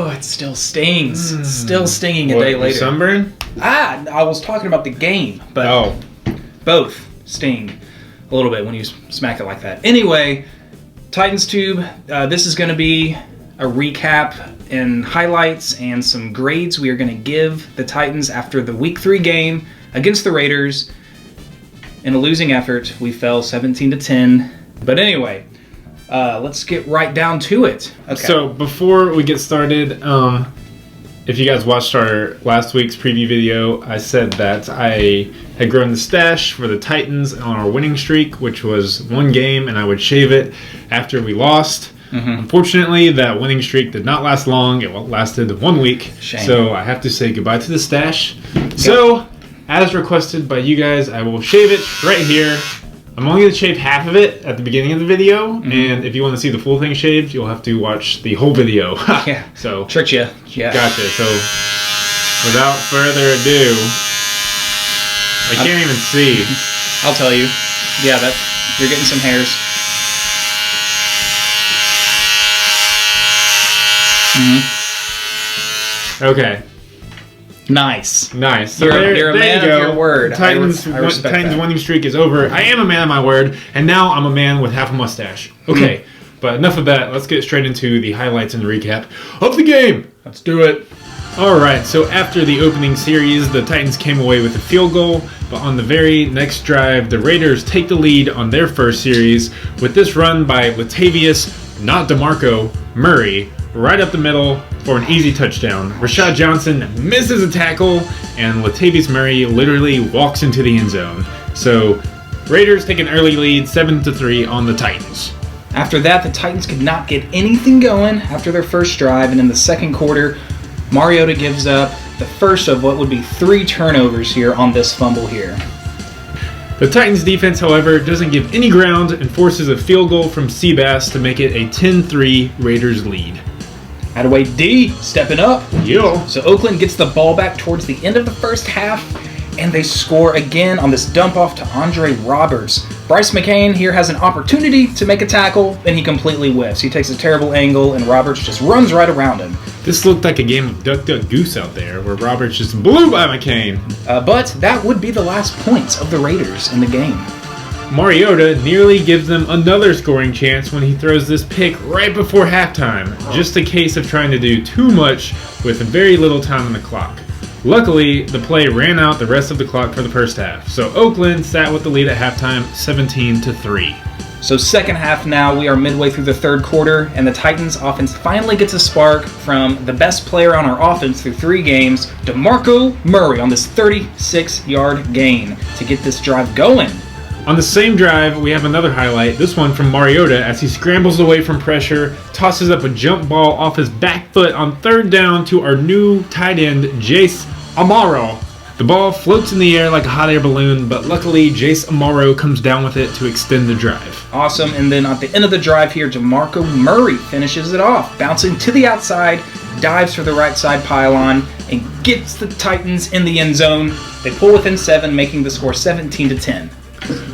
It still stings. It's still stinging a day later. Sunburn? I was talking about the game, but both sting a little bit when you smack it like that. Anyway, Titans Tube, this is going to be a recap and highlights and some grades we are going to give the Titans after the Week 3 game against the Raiders. In a losing effort, we fell 17-10. But anyway, let's get right down to it. Okay. So before we get started, if you guys watched our last week's preview video, I said that I had grown the stash for the Titans on our winning streak, which was 1 game, and I would shave it after we lost. Unfortunately, that winning streak did not last long. It lasted 1 week. Shame. So I have to say goodbye to the stash. So, as requested by you guys, I will shave it right here. I'm only going to shave half of it at the beginning of the video, and if you want to see the full thing shaved, you'll have to watch the whole video. Yeah. So tricked you. Yeah. Gotcha. So, without further ado, I can't even see. I'll tell you. Yeah, you're getting some hairs. Okay. Nice. So you're a man of your word. Titans winning streak is over. I am a man of my word, and now I'm a man with half a mustache. Okay, but enough of that. Let's get straight into the highlights and the recap of the game. Let's do it. Alright, so after the opening series, the Titans came away with a field goal, but on the very next drive, the Raiders take the lead on their first series with this run by Latavius, not DeMarco, Murray, right up the middle for an easy touchdown. Rashad Johnson misses a tackle, and Latavius Murray literally walks into the end zone. So, Raiders take an early lead, 7-3 on the Titans. After that, the Titans could not get anything going after their first drive, and in the second quarter, Mariota gives up the first of what would be 3 turnovers here on this fumble here. The Titans defense, however, doesn't give any ground and forces a field goal from Seabass to make it a 10-3 Raiders lead. Attaway D stepping up. Yeah. So Oakland gets the ball back towards the end of the first half, and they score again on this dump off to Andre Roberts. Bryce McCain here has an opportunity to make a tackle, and he completely whiffs. He takes a terrible angle, and Roberts just runs right around him. This looked like a game of Duck Duck Goose out there, where Roberts just blew by McCain. But that would be the last points of the Raiders in the game. Mariota nearly gives them another scoring chance when he throws this pick right before halftime. Just a case of trying to do too much with very little time on the clock. Luckily, the play ran out the rest of the clock for the first half, so Oakland sat with the lead at halftime, 17-3. So second half now, we are midway through the third quarter, and the Titans offense finally gets a spark from the best player on our offense through 3 games, DeMarco Murray, on this 36-yard gain to get this drive going. On the same drive, we have another highlight, this one from Mariota as he scrambles away from pressure, tosses up a jump ball off his back foot on 3rd down to our new tight end, Jace Amaro. The ball floats in the air like a hot air balloon, but luckily Jace Amaro comes down with it to extend the drive. Awesome, and then at the end of the drive here, DeMarco Murray finishes it off, bouncing to the outside, dives for the right side pylon, and gets the Titans in the end zone. They pull within 7, making the score 17-10.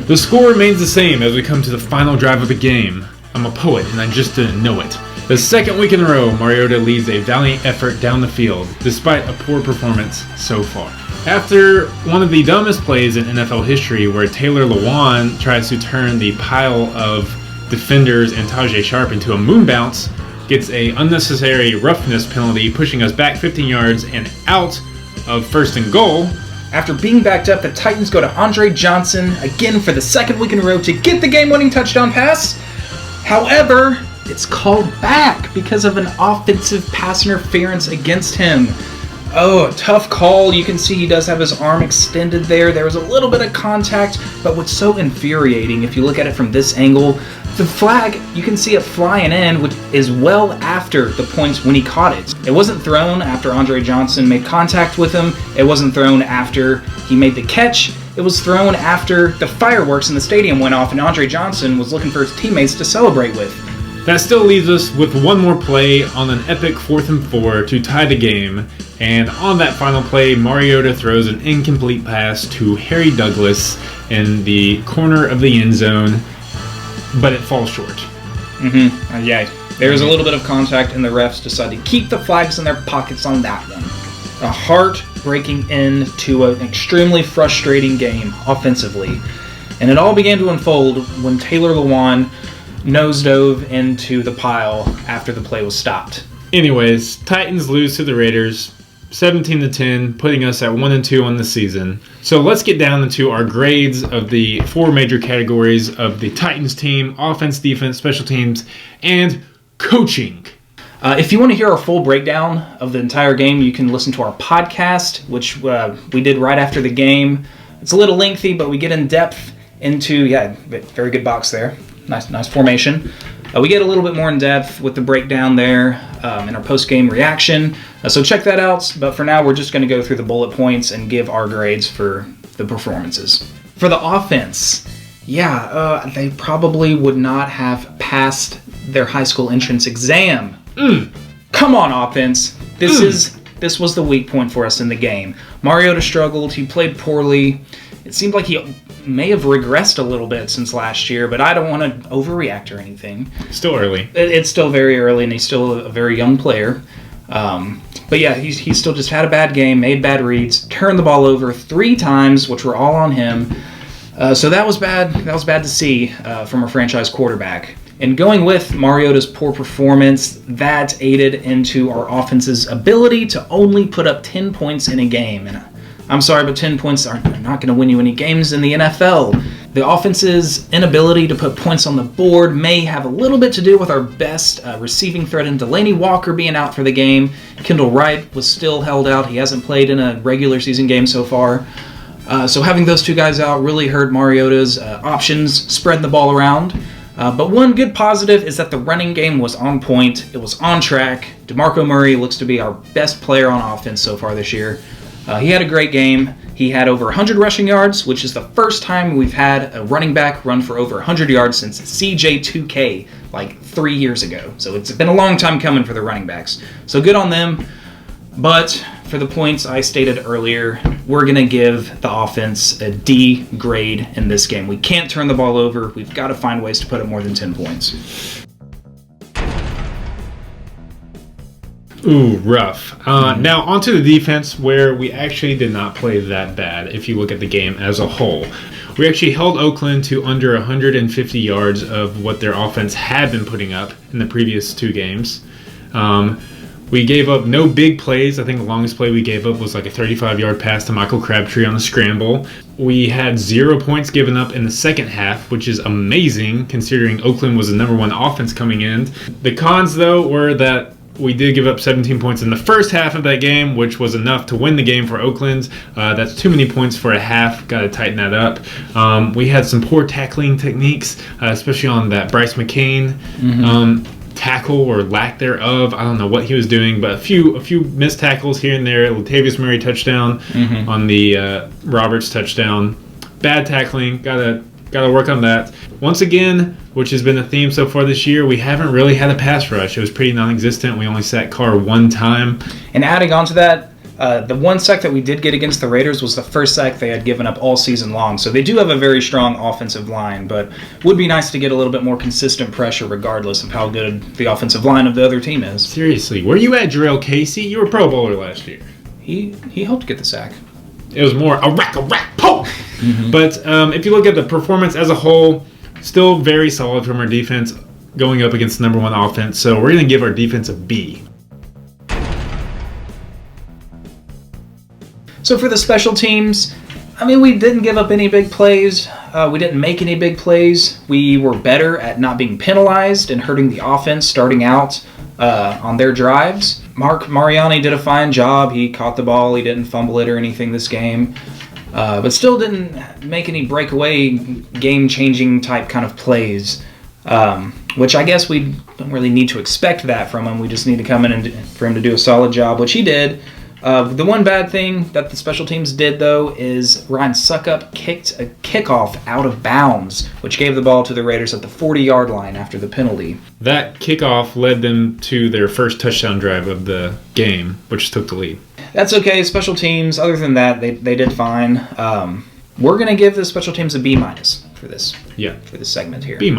The score remains the same as we come to the final drive of the game. I'm a poet and I just didn't know it. The second week in a row, Mariota leads a valiant effort down the field, despite a poor performance so far. After one of the dumbest plays in NFL history, where Taylor Lewan tries to turn the pile of defenders and Tajay Sharp into a moon bounce, gets a unnecessary roughness penalty, pushing us back 15 yards and out of 1st and goal. After being backed up, the Titans go to Andre Johnson again for the second week in a row to get the game-winning touchdown pass. However, it's called back because of an offensive pass interference against him. Oh, a tough call. You can see he does have his arm extended there. There was a little bit of contact, but what's so infuriating, if you look at it from this angle, the flag, you can see it flying in, which is well after the points when he caught it. It wasn't thrown after Andre Johnson made contact with him. It wasn't thrown after he made the catch. It was thrown after the fireworks in the stadium went off and Andre Johnson was looking for his teammates to celebrate with. That still leaves us with one more play on an epic 4th and 4 to tie the game. And on that final play, Mariota throws an incomplete pass to Harry Douglas in the corner of the end zone, but it falls short. Yeah, there was a little bit of contact, and the refs decided to keep the flags in their pockets on that one. A heart-breaking end to an extremely frustrating game offensively. And it all began to unfold when Taylor Lewan nose-dove into the pile after the play was stopped. Anyways, Titans lose to the Raiders 17-10, putting us at 1-2 on the season. So let's get down into our grades of the 4 major categories of the Titans team: offense, defense, special teams, and coaching. If you want to hear our full breakdown of the entire game, you can listen to our podcast, which we did right after the game. It's a little lengthy, but we get in depth into, very good box there. Nice formation. We get a little bit more in depth with the breakdown there in our post-game reaction. So check that out. But for now, we're just going to go through the bullet points and give our grades for the performances. For the offense, they probably would not have passed their high school entrance exam. Come on, offense. This was the weak point for us in the game. Mariota struggled. He played poorly. It seemed like he may have regressed a little bit since last year, but I don't want to overreact or anything. Still early. It's still very early, and he's still a very young player. But yeah, he still just had a bad game, made bad reads, turned the ball over 3 times, which were all on him. So that was bad. That was bad to see from a franchise quarterback. And going with Mariota's poor performance, that aided into our offense's ability to only put up 10 points in a game. And I'm sorry, but 10 points are not going to win you any games in the NFL. The offense's inability to put points on the board may have a little bit to do with our best receiving threat in Delaney Walker being out for the game. Kendall Wright was still held out. He hasn't played in a regular season game so far. So having those 2 guys out really hurt Mariota's options, spreading the ball around. But one good positive is that the running game was on point. It was on track. DeMarco Murray looks to be our best player on offense so far this year. He had a great game. He had over 100 rushing yards, which is the first time we've had a running back run for over 100 yards since CJ2K, like 3 years ago. So it's been a long time coming for the running backs. So good on them. But for the points I stated earlier, we're going to give the offense a D grade in this game. We can't turn the ball over. We've got to find ways to put up more than 10 points. Ooh, rough. Now, onto the defense, where we actually did not play that bad if you look at the game as a whole. We actually held Oakland to under 150 yards of what their offense had been putting up in the previous 2 games. We gave up no big plays. I think the longest play we gave up was like a 35-yard pass to Michael Crabtree on the scramble. We had 0 points given up in the second half, which is amazing considering Oakland was the number 1 offense coming in. The cons, though, were that we did give up 17 points in the first half of that game, which was enough to win the game for Oakland. That's too many points for a half. Got to tighten that up. We had some poor tackling techniques, especially on that Bryce McCain tackle or lack thereof. I don't know what he was doing, but a few missed tackles here and there. Latavius Murray touchdown on the Roberts touchdown. Bad tackling. Gotta work on that. Once again, which has been a theme so far this year, we haven't really had a pass rush. It was pretty non-existent. We only sacked Carr 1 time. And adding on to that, the 1 sack that we did get against the Raiders was the first sack they had given up all season long. So they do have a very strong offensive line, but would be nice to get a little bit more consistent pressure regardless of how good the offensive line of the other team is. Seriously, where you at, Jarrell Casey? You were a Pro Bowler last year. He helped get the sack. It was more a rack, poke! But if you look at the performance as a whole, still very solid from our defense going up against the number 1 offense. So we're going to give our defense a B. So for the special teams, we didn't give up any big plays. We didn't make any big plays. We were better at not being penalized and hurting the offense starting out on their drives. Mark Mariani did a fine job. He caught the ball. He didn't fumble it or anything this game. But still didn't make any breakaway, game-changing type kind of plays, which I guess we don't really need to expect that from him. We just need to come in and for him to do a solid job, which he did. The one bad thing that the special teams did, though, is Ryan Suckup kicked a kickoff out of bounds, which gave the ball to the Raiders at the 40-yard line after the penalty. That kickoff led them to their first touchdown drive of the game, which took the lead. That's okay. Special teams, other than that, they did fine. We're going to give the special teams a B- for this. Yeah. For this segment here. B-.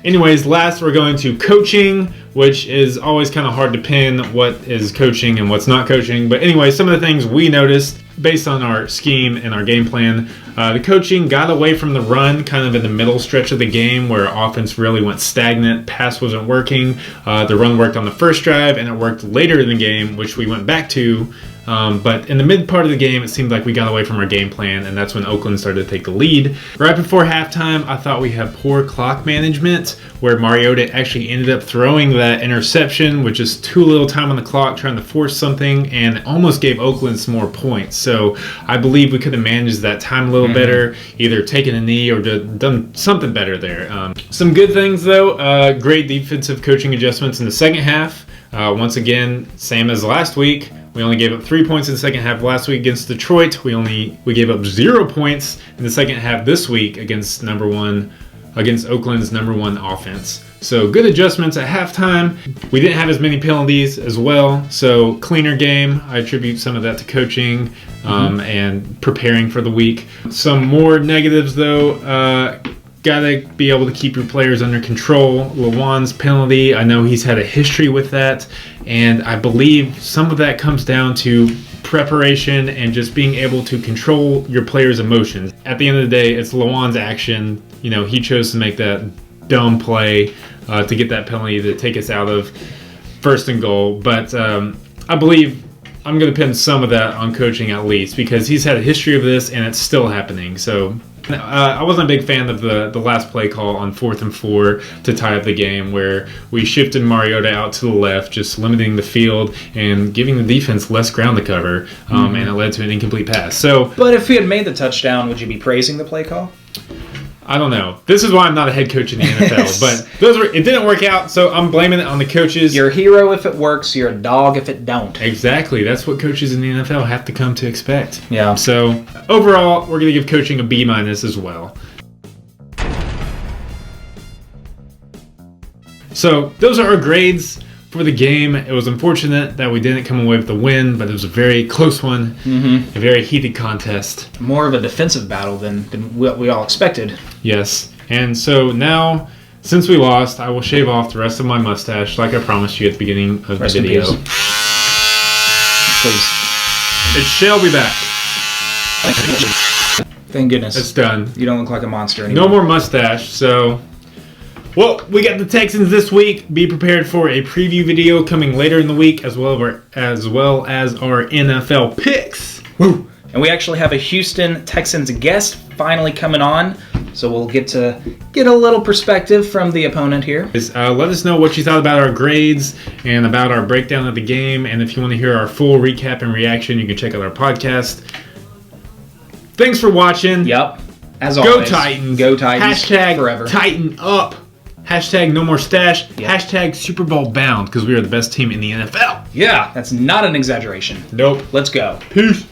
Anyways, last we're going to coaching, which is always kind of hard to pin what is coaching and what's not coaching. But anyway, some of the things we noticed based on our scheme and our game plan. The coaching got away from the run kind of in the middle stretch of the game where offense really went stagnant. Pass wasn't working. The run worked on the first drive and it worked later in the game, which we went back to. But in the mid part of the game, it seemed like we got away from our game plan, and that's when Oakland started to take the lead. Right before halftime, I thought we had poor clock management, where Mariota actually ended up throwing that interception with just too little time on the clock, trying to force something, and almost gave Oakland some more points. So I believe we could have managed that time a little better, either taken a knee or done something better there. Some good things, though. Great defensive coaching adjustments in the second half. Once again, same as last week. We only gave up 3 points in the second half last week against Detroit. We gave up 0 points in the second half this week against Oakland's number one offense. So good adjustments at halftime. We didn't have as many penalties as well, so cleaner game. I attribute some of that to coaching and preparing for the week. Some more negatives though. Gotta be able to keep your players under control. Lewan's penalty, I know he's had a history with that, and I believe some of that comes down to preparation and just being able to control your players' emotions. At the end of the day, it's Lewan's action. You know, he chose to make that dumb play to get that penalty to take us out of first and goal. But I believe I'm going to pin some of that on coaching at least, because he's had a history of this and it's still happening. So I wasn't a big fan of the last play call on 4th and 4 to tie up the game, where we shifted Mariota out to the left, just limiting the field and giving the defense less ground to cover, and it led to an incomplete pass. So, But if he had made the touchdown, would you be praising the play call? I don't know. This is why I'm not a head coach in the NFL. But it didn't work out, so I'm blaming it on the coaches. You're a hero if it works. You're a dog if it don't. Exactly. That's what coaches in the NFL have to come to expect. Yeah. So overall, we're going to give coaching a B- as well. So those are our grades for the game. It was unfortunate that we didn't come away with the win, but it was a very close one, a very heated contest. More of a defensive battle than what we all expected. Yes. And so now, since we lost, I will shave off the rest of my mustache like I promised you at the beginning of the video. Please. It shall be back. Thank goodness. It's done. You don't look like a monster anymore. No more mustache, so... Well, we got the Texans this week. Be prepared for a preview video coming later in the week, as well as our NFL picks. Woo! And we actually have a Houston Texans guest finally coming on, so we'll get a little perspective from the opponent here. Let us know what you thought about our grades and about our breakdown of the game, and if you want to hear our full recap and reaction, you can check out our podcast. Thanks for watching. Yep. As Go always. Titans. Go Titans. Hashtag forever. Tighten up. Hashtag no more stash. Yep. Hashtag Super Bowl bound, because we are the best team in the NFL. Yeah, that's not an exaggeration. Nope. Let's go. Peace.